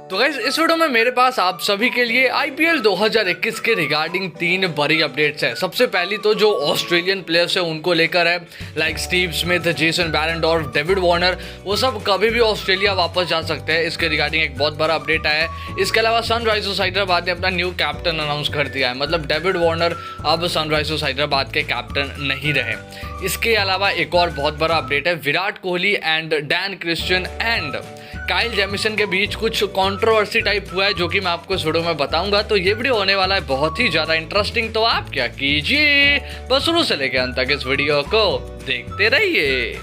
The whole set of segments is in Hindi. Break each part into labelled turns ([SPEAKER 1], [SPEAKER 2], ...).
[SPEAKER 1] तो गाइस इस वीडियो में मेरे पास आप सभी के लिए आईपीएल 2021 के रिगार्डिंग 3 बड़ी अपडेट्स है। सबसे पहली तो जो ऑस्ट्रेलियन प्लेयर्स है उनको लेकर है, like Steve Smith, Jason Behrendorff, David Warner, वो सब कभी भी ऑस्ट्रेलिया वापस जा सकते हैं। इसके रिगार्डिंग एक बहुत बड़ा अपडेट आया है। इसके अलावा सनराइजर्स हैदराबाद ने अपना न्यू कैप्टन अनाउंस कर दिया है, मतलब डेविड वार्नर अब सनराइजर्स हैदराबाद के कैप्टन नहीं रहे। इसके अलावा एक और बहुत बड़ा अपडेट है, Virat Kohli and Dan Christian and Kyle Jameson के बीच कुछ कंट्रोवर्सी टाइप हुआ है, जो कि मैं आपको इस वीडियो में बताऊंगा। तो ये वीडियो होने वाला है बहुत ही ज़्यादा इंटरेस्टिंग। तो आप क्या कीजिए, बस शुरू से लेकर अंत तक इस वीडियो को देखते रहिए।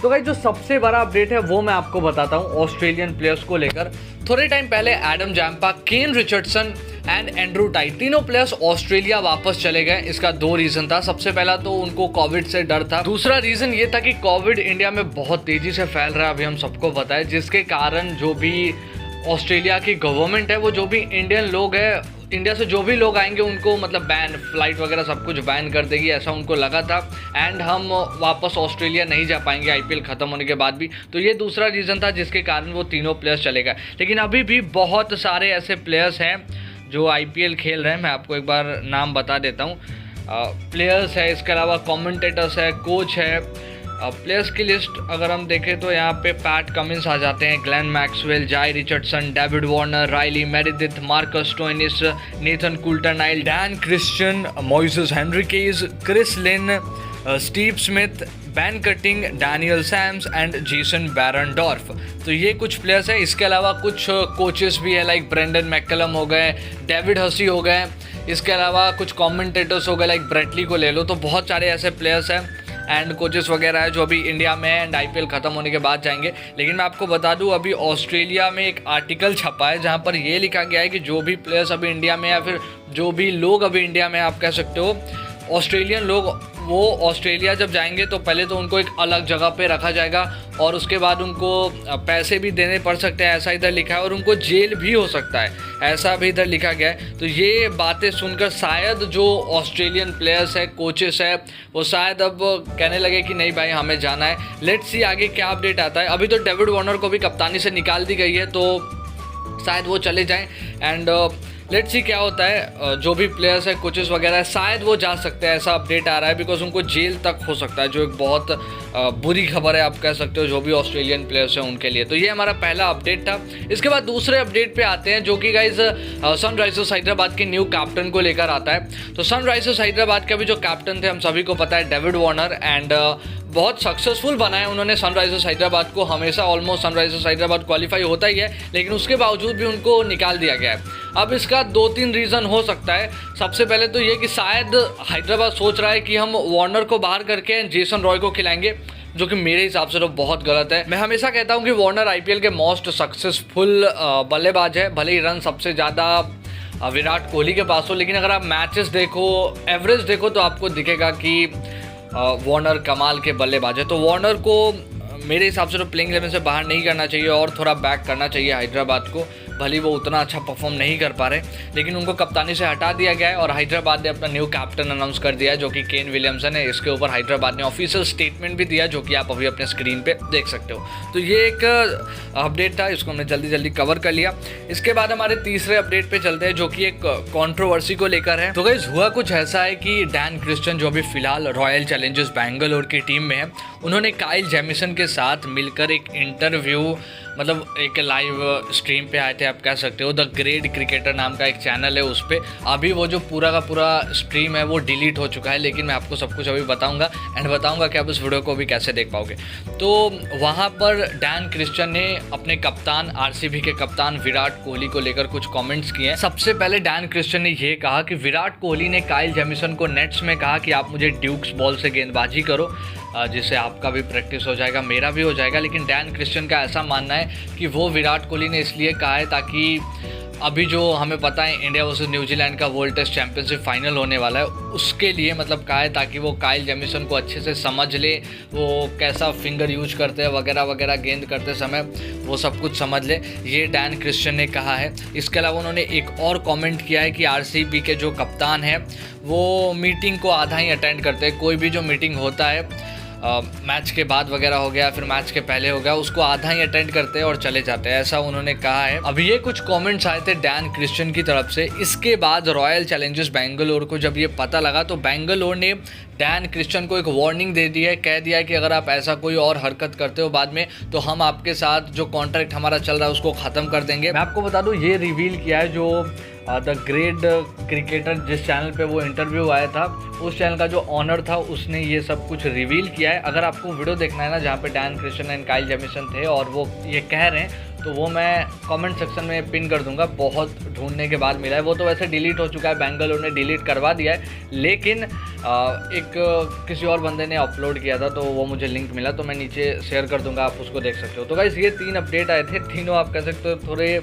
[SPEAKER 1] तो भाई जो सबसे बड़ा अपडेट है वो मैं आपको बताता हूँ ऑस्ट्रेलियन प्लेयर्स को लेकर। थोड़े टाइम पहले Adam Zampa, Kane Richardson and Andrew Tye, तीनों प्लेयर्स ऑस्ट्रेलिया वापस चले गए। इसका 2 रीजन था। सबसे पहला तो उनको कोविड से डर था। दूसरा रीजन ये था कि कोविड इंडिया में बहुत तेजी से फैल रहा है, अभी हम सबको पता है, जिसके कारण जो भी ऑस्ट्रेलिया की गवर्नमेंट है वो जो भी इंडियन लोग है, इंडिया से जो भी लोग आएंगे उनको मतलब बैन, फ्लाइट वगैरह सब कुछ बैन कर देगी, ऐसा उनको लगा था। एंड हम वापस ऑस्ट्रेलिया नहीं जा पाएंगे आईपीएल ख़त्म होने के बाद भी। तो ये दूसरा रीज़न था जिसके कारण वो तीनों प्लेयर्स चले गए। लेकिन अभी भी बहुत सारे ऐसे प्लेयर्स हैं जो आईपीएल खेल रहे हैं। मैं आपको एक बार नाम बता देता हूँ। प्लेयर्स है, इसके अलावा कमेंटेटर्स है, कोच है। प्लेयर्स की लिस्ट अगर हम देखें तो यहाँ पे पैट कमिंस आ जाते हैं, Glenn Maxwell, Jhye Richardson, David Warner, Riley Meredith, Marcus Stoinis, Nathan Coulter Nile, Dan Christian, Moises Henriques, Chris Lynn, Steve Smith, Ben Cutting, Daniel Sams and Jason Behrendorff. तो ये कुछ प्लेयर्स हैं। इसके अलावा कुछ कोचेस भी है, लाइक ब्रेंडन मैकलम हो गए, डेविड हसी हो गए। इसके अलावा कुछ कमेंटेटर्स हो गए, लाइक ब्रेटली को ले लो। तो बहुत सारे ऐसे प्लेयर्स हैं एंड कोचेस वगैरह है जो अभी इंडिया में है एंड आईपीएल ख़त्म होने के बाद जाएंगे। लेकिन मैं आपको बता दूं, अभी ऑस्ट्रेलिया में एक आर्टिकल छपा है जहां पर ये लिखा गया है कि जो भी प्लेयर्स अभी इंडिया में या फिर जो भी लोग अभी इंडिया में, आप कह सकते हो ऑस्ट्रेलियन लोग, वो ऑस्ट्रेलिया जब जाएंगे तो पहले तो उनको एक अलग जगह पे रखा जाएगा और उसके बाद उनको पैसे भी देने पड़ सकते हैं, ऐसा इधर लिखा है, और उनको जेल भी हो सकता है, ऐसा भी इधर लिखा गया है। तो ये बातें सुनकर शायद जो ऑस्ट्रेलियन प्लेयर्स है, कोचेस है, वो शायद अब कहने लगे कि नहीं भाई हमें जाना है। लेट्स सी आगे क्या अपडेट आता है। अभी तो डेविड वार्नर को भी कप्तानी से निकाल दी गई है, तो शायद वो चले जाएँ एंड लेट्स सी क्या होता है। जो भी प्लेयर्स है, कोचेस वगैरह है, शायद वो जा सकते हैं, ऐसा अपडेट आ रहा है, बिकॉज उनको जेल तक हो सकता है, जो एक बहुत बुरी खबर है, आप कह सकते हो, जो भी ऑस्ट्रेलियन प्लेयर्स हैं उनके लिए। तो ये हमारा पहला अपडेट था। इसके बाद दूसरे अपडेट पे आते हैं, जो कि गाइज सनराइजर्स हैदराबाद के न्यू कैप्टन को लेकर आता है। तो सनराइजर्स हैदराबाद के अभी जो कैप्टन थे हम सभी को पता है, डेविड वार्नर, एंड बहुत सक्सेसफुल बनाया उन्होंने सनराइजर्स हैदराबाद को। हमेशा ऑलमोस्ट सनराइजर्स हैदराबाद क्वालिफाई होता ही है, लेकिन उसके बावजूद भी उनको निकाल दिया गया है। अब इसका 2-3 रीज़न हो सकता है। सबसे पहले तो ये कि शायद हैदराबाद सोच रहा है कि हम वार्नर को बाहर करके जेसन रॉय को खिलाएंगे, जो कि मेरे हिसाब से तो बहुत गलत है। मैं हमेशा कहता हूँ कि वार्नर आईपीएल के मोस्ट सक्सेसफुल बल्लेबाज है, भले ही रन सबसे ज़्यादा विराट कोहली के पास हो, लेकिन अगर आप मैचेस देखो, एवरेज देखो, तो आपको दिखेगा कि वार्नर कमाल के बल्लेबाज है। तो वार्नर को मेरे हिसाब से तो प्लेइंग 11 से बाहर नहीं करना चाहिए और थोड़ा बैक करना चाहिए हैदराबाद को। भले वो उतना अच्छा परफॉर्म नहीं कर पा रहे, लेकिन उनको कप्तानी से हटा दिया गया है और हैदराबाद ने अपना न्यू कैप्टन अनाउंस कर दिया है, जो कि केन विलियमसन है। इसके ऊपर हैदराबाद ने ऑफिशियल स्टेटमेंट भी दिया, जो कि आप अभी अपने स्क्रीन पे देख सकते हो। तो ये एक अपडेट था, इसको हमने जल्दी जल्दी कवर कर लिया। इसके बाद हमारे तीसरे अपडेट पे चलते हैं, जो कि एक कॉन्ट्रोवर्सी को लेकर है। तो गाइस हुआ कुछ ऐसा है कि डैन क्रिश्चियन, जो अभी फिलहाल रॉयल चैलेंजर्स बैंगलोर की टीम में है, उन्होंने काइल जेमिसन के साथ मिलकर एक इंटरव्यू, मतलब एक लाइव स्ट्रीम पे आए थे, आप कह सकते हो। द ग्रेट क्रिकेटर नाम का एक चैनल है, उस पर अभी वो जो पूरा का पूरा स्ट्रीम है वो डिलीट हो चुका है, लेकिन मैं आपको सब कुछ अभी बताऊंगा एंड बताऊंगा कि आप इस वीडियो को भी कैसे देख पाओगे। तो वहाँ पर डैन क्रिश्चियन ने अपने कप्तान, आरसीबी के कप्तान विराट कोहली को लेकर कुछ कमेंट्स किए हैं। सबसे पहले डैन क्रिश्चियन ने ये कहा कि विराट कोहली ने काइल जेमिसन को नेट्स में कहा कि आप मुझे ड्यूक्स बॉल से गेंदबाजी करो, जिससे आपका भी प्रैक्टिस हो जाएगा, मेरा भी हो जाएगा। लेकिन डैन क्रिश्चियन का ऐसा मानना है कि वो विराट कोहली ने इसलिए कहा है ताकि अभी जो हमें पता है इंडिया वर्सेस न्यूजीलैंड का वर्ल्ड टेस्ट चैंपियनशिप फाइनल होने वाला है, उसके लिए मतलब कहा है, ताकि वो काइल जेमिसन को अच्छे से समझ ले, वो कैसा फिंगर यूज करते हैं वगैरह वगैरह, गेंद करते समय वो सब कुछ समझ ले। ये डैन क्रिश्चियन ने कहा है। इसके अलावा उन्होंने एक और कमेंट किया है कि आरसीबी के जो कप्तान है वो मीटिंग को आधा ही अटेंड करते हैं। कोई भी जो मीटिंग होता है मैच के बाद वगैरह हो गया, फिर मैच के पहले हो गया, उसको आधा ही अटेंड करते हैं और चले जाते हैं, ऐसा उन्होंने कहा है। अब ये कुछ कमेंट्स आए थे डैन क्रिश्चियन की तरफ से। इसके बाद रॉयल चैलेंजर्स बेंगलोर को जब ये पता लगा तो बेंगलोर ने डैन क्रिश्चियन को एक वार्निंग दे दी है, कह दिया है कि अगर आप ऐसा कोई और हरकत करते हो बाद में तो हम आपके साथ जो कॉन्ट्रैक्ट हमारा चल रहा है उसको ख़त्म कर देंगे। मैं आपको बता दूं ये रिवील किया है जो द ग्रेट क्रिकेटर जिस चैनल पे वो इंटरव्यू आया था, उस चैनल का जो ऑनर था उसने ये सब कुछ रिवील किया है। अगर आपको वीडियो देखना है ना जहाँ पे Dan Christian and Kyle Jameson थे और वो ये कह रहे हैं तो वो मैं कमेंट सेक्शन में पिन कर दूंगा, बहुत ढूंढने के बाद मिला है। वो तो वैसे डिलीट हो चुका है, बेंगलोर ने डिलीट करवा दिया है, लेकिन एक किसी और बंदे ने अपलोड किया था तो वो मुझे लिंक मिला, तो मैं नीचे शेयर कर दूंगा, आप उसको देख सकते हो। तो गाइस ये 3 अपडेट आए थे, तीनों आप कह सकते हो थोड़े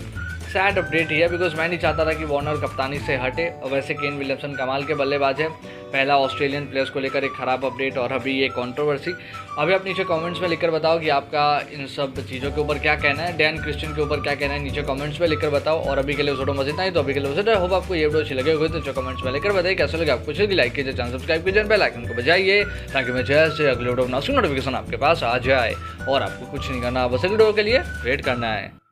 [SPEAKER 1] सैड अपडेट ही है, बिकॉज मैं नहीं चाहता था कि वार्नर कप्तानी से हटे। और वैसे केन विलियमसन कमाल के बल्लेबाज है, पहला ऑस्ट्रेलियन प्लेयर्स को लेकर एक ख़राब अपडेट और अभी ये कंट्रोवर्सी। अभी आप नीचे कमेंट्स में लिखकर बताओ कि आपका इन सब चीज़ों के ऊपर क्या कहना है, डैन क्रिश्चियन के ऊपर क्या कहना है, नीचे कमेंट्स में लिखकर बताओ। और अभी के लिए वीडियो मज़ेदार नहीं तो अभी के लिए वैसे होप आपको ये वीडियो अच्छी लगे होगी, तो नीचे कमेंट्स में लेकर बताइए कैसे लगे आपको। चलिए लाइक कीजिए, चैनल सब्सक्राइब कीजिए, बेल आइकन को बजाइए ताकि मैं जैसे अगले वीडियो बना नोटिफिकेशन आपके पास आ जाए। और आपको कुछ नहीं करना, बस वीडियो के लिए वेट करना है।